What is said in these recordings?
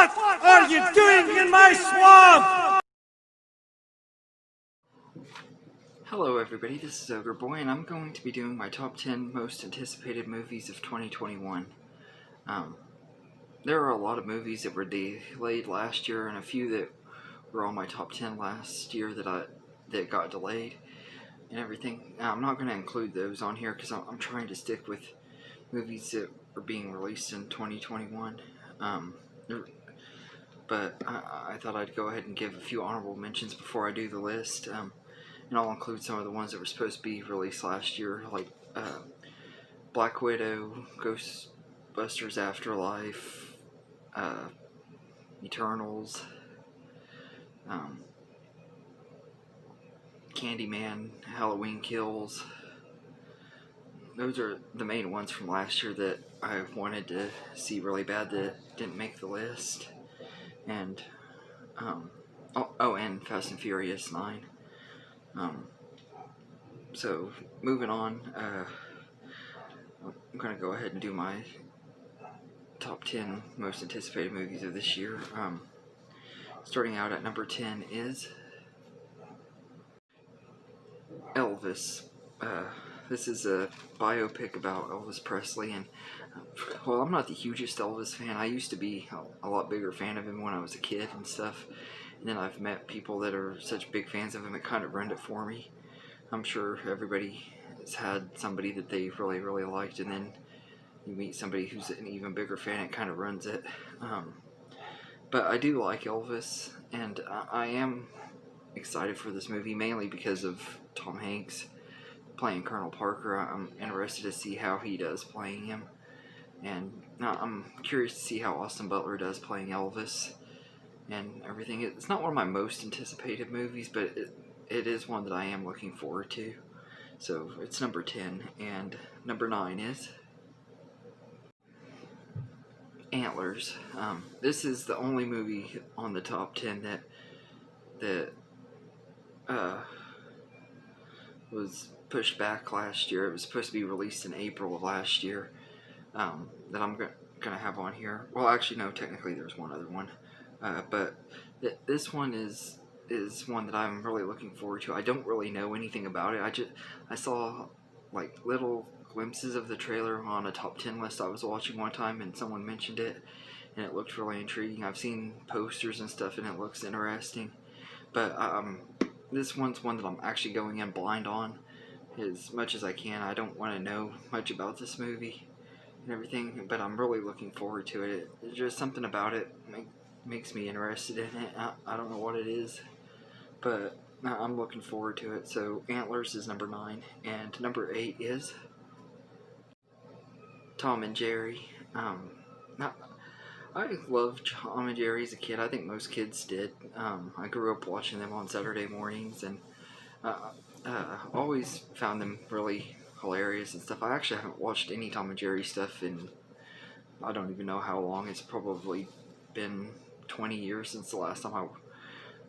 What are you doing in my swamp? Hello everybody, this is Ogre Boy, and I'm going to be doing my top 10 most anticipated movies of 2021. There are a lot of movies that were delayed last year, and a few that were on my top 10 last year that got delayed and everything. I'm not going to include those on here because I'm trying to stick with movies that are being released in 2021. But I thought I'd go ahead and give a few honorable mentions before I do the list. And I'll include some of the ones that were supposed to be released last year, like Black Widow, Ghostbusters Afterlife, Eternals, Candyman, Halloween Kills. Those are the main ones from last year that I wanted to see really bad that didn't make the list. And and Fast and Furious 9. So moving on, I'm gonna go ahead and do my top 10 most anticipated movies of this year. Starting out at number 10 is Elvis. This is a biopic about Elvis Presley, and well, I'm not the hugest Elvis fan. I used to be a lot bigger fan of him when I was a kid and stuff, and then I've met people that are such big fans of him, it kind of ruined it for me. I'm sure everybody has had somebody that they really, really liked, and then you meet somebody who's an even bigger fan, it kind of ruins it. But I do like Elvis, and I am excited for this movie, mainly because of Tom Hanks playing Colonel Parker. I'm interested to see how he does playing him, and I'm curious to see how Austin Butler does playing Elvis and everything. It's not one of my most anticipated movies, but it is one that I am looking forward to. So it's number 10, and number 9 is Antlers. This is the only movie on the top 10 that was pushed back last year. It was supposed to be released in April of last year, that I'm gonna have on here. Well, actually, no, technically there's one other one, but this one is one that I'm really looking forward to. I don't really know anything about it. I saw like little glimpses of the trailer on a top 10 list I was watching one time, and someone mentioned it, and it looked really intriguing. I've seen posters and stuff, and it looks interesting, but this one's one that I'm actually going in blind on as much as I can. I don't want to know much about this movie and everything, but I'm really looking forward to it. There's just something about it makes me interested in it. I don't know what it is, but I'm looking forward to it. So Antlers is number 9, and number 8 is Tom and Jerry. I loved Tom and Jerry as a kid. I think most kids did. I grew up watching them on Saturday mornings, and always found them really hilarious and stuff. I actually haven't watched any Tom and Jerry stuff in, I don't even know how long. It's probably been 20 years since the last time I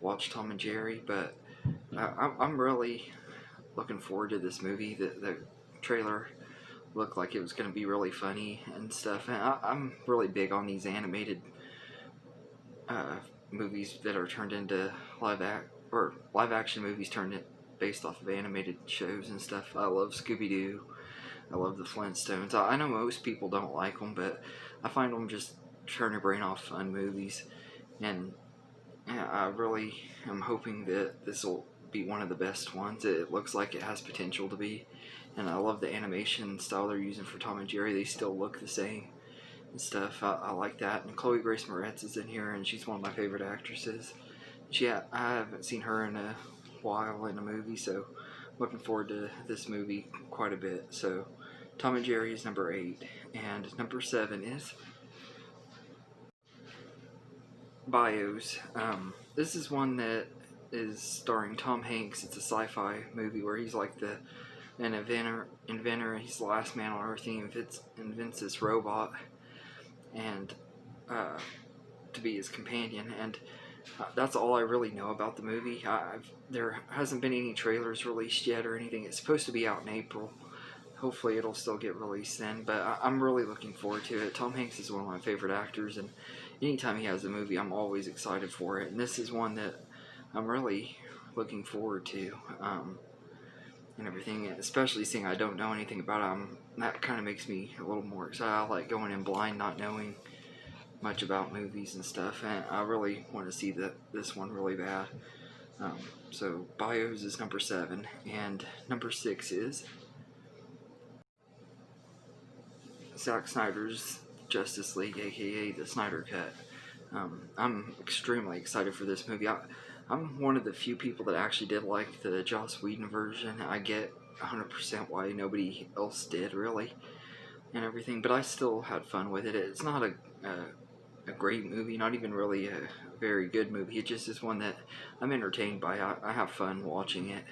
watched Tom and Jerry, but I'm really looking forward to this movie. The trailer looked like it was going to be really funny and stuff, and I'm really big on these animated movies that are turned into live action movies based off of animated shows and stuff. I love Scooby-Doo. I love the Flintstones. I know most people don't like them, but I find them just turn your brain off fun movies, and I really am hoping that this will be one of the best ones. It looks like it has potential to be, and I love the animation style they're using for Tom and Jerry. They still look the same and stuff. I like that. And Chloe Grace Moretz is in here, and she's one of my favorite actresses. I haven't seen her in a while in a movie, so looking forward to this movie quite a bit. So Tom and Jerry is number 8, and number 7 is Bios. This is one that is starring Tom Hanks. It's a sci-fi movie where he's like an inventor. He's the last man on Earth. He invents this robot, and to be his companion, and that's all I really know about the movie. There hasn't been any trailers released yet or anything. It's supposed to be out in April. Hopefully it'll still get released then, but I'm really looking forward to it. Tom Hanks is one of my favorite actors, and anytime he has a movie, I'm always excited for it, and this is one that I'm really looking forward to, and everything, especially seeing I don't know anything about him. That kind of makes me a little more excited. I like going in blind, not knowing much about movies and stuff, and I really want to see this one really bad. So Bios is number 7, and number 6 is Zack Snyder's Justice League, aka the Snyder Cut. I'm extremely excited for this movie. I'm one of the few people that actually did like the Joss Whedon version. I get 100% why nobody else did, really, and everything, but I still had fun with it. It's not a great movie, not even really a very good movie. It just is one that I'm entertained by. I have fun watching it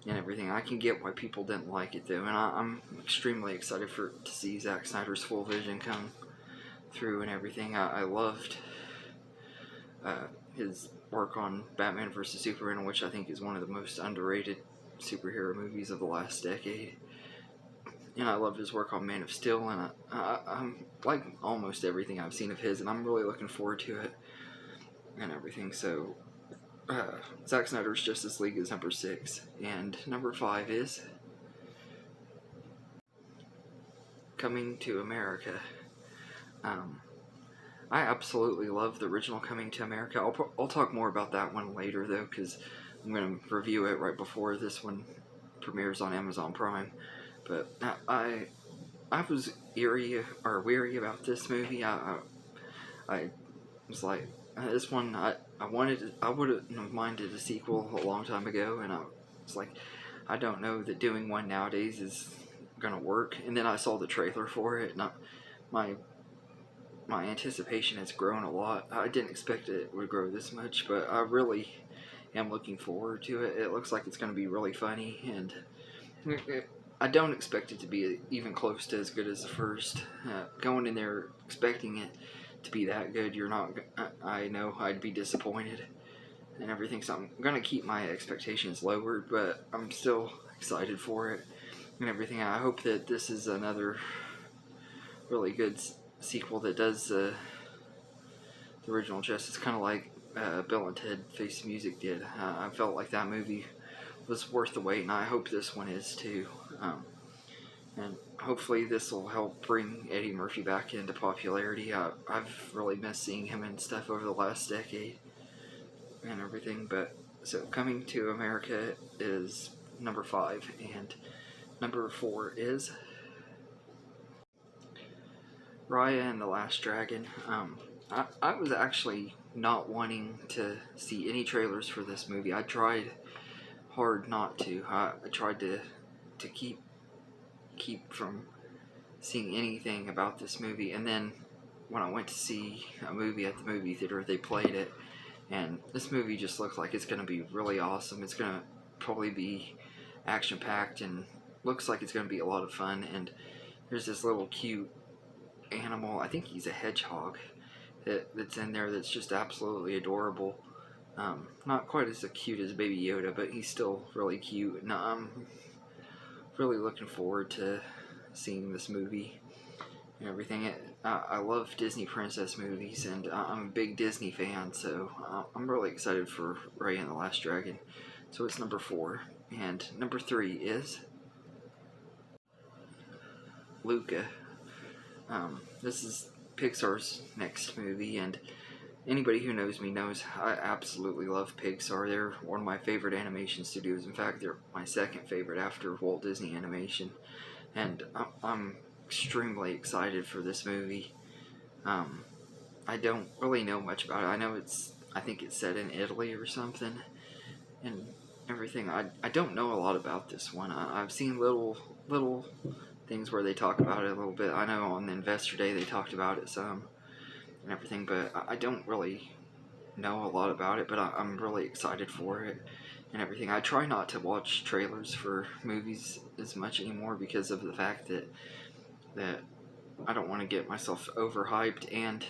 and everything. I can get why people didn't like it though, and I'm extremely excited to see Zack Snyder's full vision come through and everything. I loved his work on Batman vs. Superman, which I think is one of the most underrated superhero movies of the last decade. And I love his work on Man of Steel, and I'm like almost everything I've seen of his, and I'm really looking forward to it and everything. So Zack Snyder's Justice League is number 6, and number 5 is Coming to America. I absolutely love the original Coming to America. I'll talk more about that one later though, because I'm going to review it right before this one premieres on Amazon Prime. But I was weary about this movie. I was like, this one I wouldn't have minded a sequel a long time ago, and I was like, I don't know that doing one nowadays is gonna work. And then I saw the trailer for it, and my anticipation has grown a lot. I didn't expect it would grow this much, but I really am looking forward to it. It looks like it's going to be really funny, and I don't expect it to be even close to as good as the first. Going in there expecting it to be that good, I know I'd be disappointed and everything, so I'm going to keep my expectations lowered, but I'm still excited for it and everything. I hope that this is another really good sequel that does the original justice, kind of like Bill and Ted Face the Music did. I felt like that movie was worth the wait, and I hope this one is too. And hopefully this will help bring Eddie Murphy back into popularity. I've really missed seeing him and stuff over the last decade and everything. But so Coming to America is number 5, and number 4 is Raya and the Last Dragon. I was actually not wanting to see any trailers for this movie. I tried hard not to. I tried to keep from seeing anything about this movie, and then when I went to see a movie at the movie theater, they played it, and this movie just looks like it's going to be really awesome. It's going to probably be action-packed, and looks like it's going to be a lot of fun. And there's this little cute animal, I think he's a hedgehog, that's in there that's just absolutely adorable. Not quite as cute as Baby Yoda, but he's still really cute, and I'm really looking forward to seeing this movie and everything. I love Disney princess movies, and I'm a big Disney fan, so I'm really excited for Raya and the Last Dragon. So it's number 4, and number 3 is Luca. This is Pixar's next movie, and anybody who knows me knows I absolutely love Pixar. They're one of my favorite animation studios. In fact, they're my second favorite after Walt Disney Animation, and I'm extremely excited for this movie. I don't really know much about it. I think it's set in Italy or something, and everything. I don't know a lot about this one. I've seen little things where they talk about it a little bit. I know on the Investor Day they talked about it some and everything, but I don't really know a lot about it, but I'm really excited for it and everything. I try not to watch trailers for movies as much anymore because of the fact that I don't want to get myself overhyped, and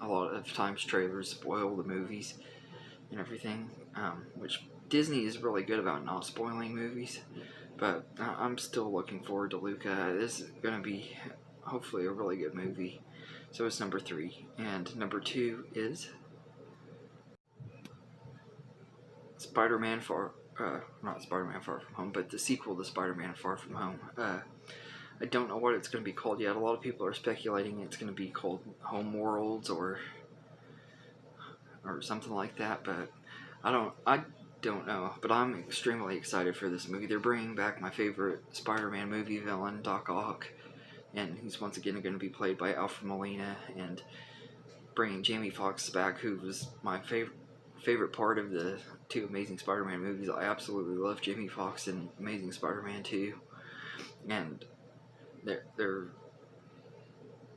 a lot of times trailers spoil the movies and everything, which Disney is really good about not spoiling movies. But I'm still looking forward to Luca. This is going to be hopefully a really good movie So it's number 3. And number 2 is Spider-Man Far, not Spider-Man Far From Home, but the sequel to Spider-Man Far From Home. I don't know what it's going to be called yet. A lot of people are speculating it's going to be called Home Worlds or something like that, but I don't know. But I'm extremely excited for this movie. They're bringing back my favorite Spider-Man movie villain, Doc Ock, and he's once again going to be played by Alfred Molina, and bringing Jamie Foxx back, who was my favorite part of the 2 Amazing Spider-Man movies. I absolutely love Jamie Foxx in Amazing Spider-Man 2, and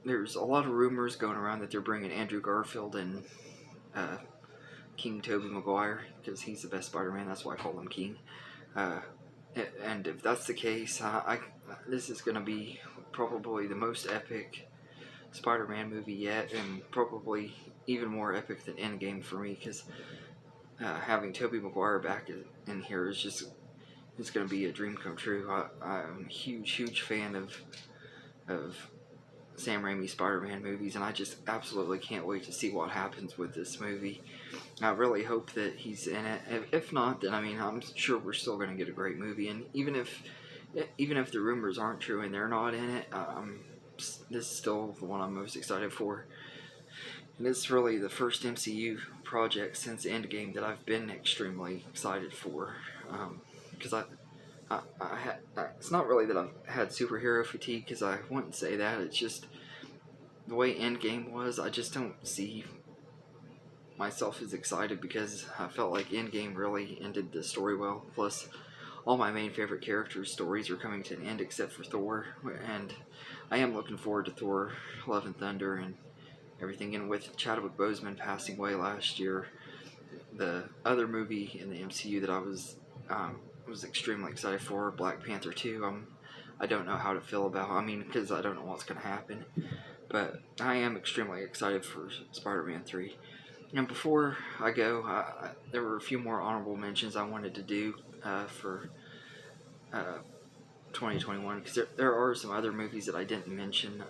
there's a lot of rumors going around that they're bringing Andrew Garfield and King Tobey Maguire, because he's the best Spider-Man. That's why I call him King. And if that's the case, this is going to be probably the most epic Spider-Man movie yet, and probably even more epic than Endgame for me, because having Tobey Maguire back in here is just, it's going to be a dream come true. I'm a huge fan of Sam Raimi's Spider-Man movies, and I just absolutely can't wait to see what happens with this movie. I really hope that he's in it. If not, then I mean, I'm sure we're still going to get a great movie. And even if the rumors aren't true and they're not in it, this is still the one I'm most excited for. And it's really the first MCU project since Endgame that I've been extremely excited for, because it's not really that I've had superhero fatigue, because I wouldn't say that. It's just the way Endgame was. I just don't see myself as excited, because I felt like Endgame really ended the story well. Plus, all my main favorite characters' stories are coming to an end except for Thor, and I am looking forward to Thor: Love and Thunder and everything. And with Chadwick Boseman passing away last year, the other movie in the MCU that I was extremely excited for, Black Panther 2, I don't know how to feel about. I mean, because I don't know what's going to happen, but I am extremely excited for Spider-Man 3. And before I go, there were a few more honorable mentions I wanted to do for 2021, because there are some other movies that I didn't mention.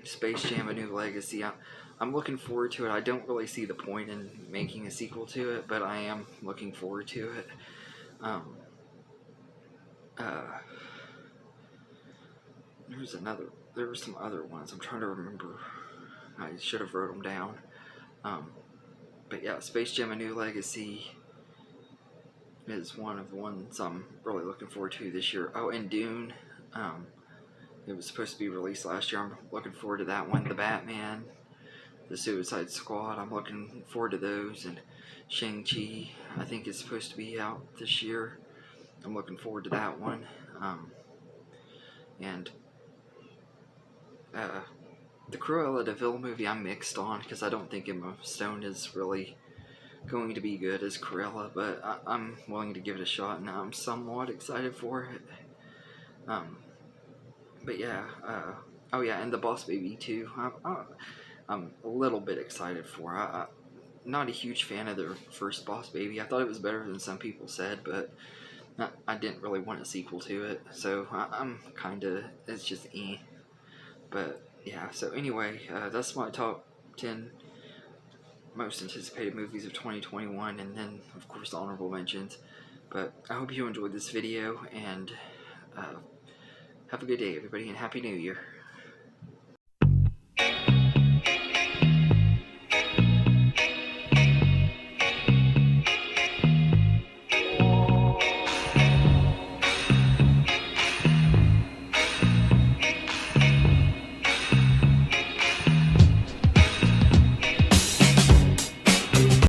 Space Jam: A New Legacy. I'm looking forward to it. I don't really see the point in making a sequel to it, but I am looking forward to it. There were some other ones. I'm trying to remember. I should have wrote them down. But yeah, Space Jam: A New Legacy is one of the ones I'm really looking forward to this year. Oh, and Dune. It was supposed to be released last year. I'm looking forward to that one. The Batman, the Suicide Squad, I'm looking forward to those. And Shang-Chi, I think is supposed to be out this year. I'm looking forward to that one. And the Cruella de Vil movie I'm mixed on, because I don't think Emma Stone is really going to be good as Cruella, but I'm willing to give it a shot, and I'm somewhat excited for it. But yeah, oh yeah, and the Boss Baby 2, I'm a little bit excited for. I'm not a huge fan of the first Boss Baby. I thought it was better than some people said, but I didn't really want a sequel to it, so I'm kinda, it's just eh. But yeah, so anyway, that's my top 10 most anticipated movies of 2021, and then of course the honorable mentions. But I hope you enjoyed this video, and have a good day, everybody, and Happy New Year.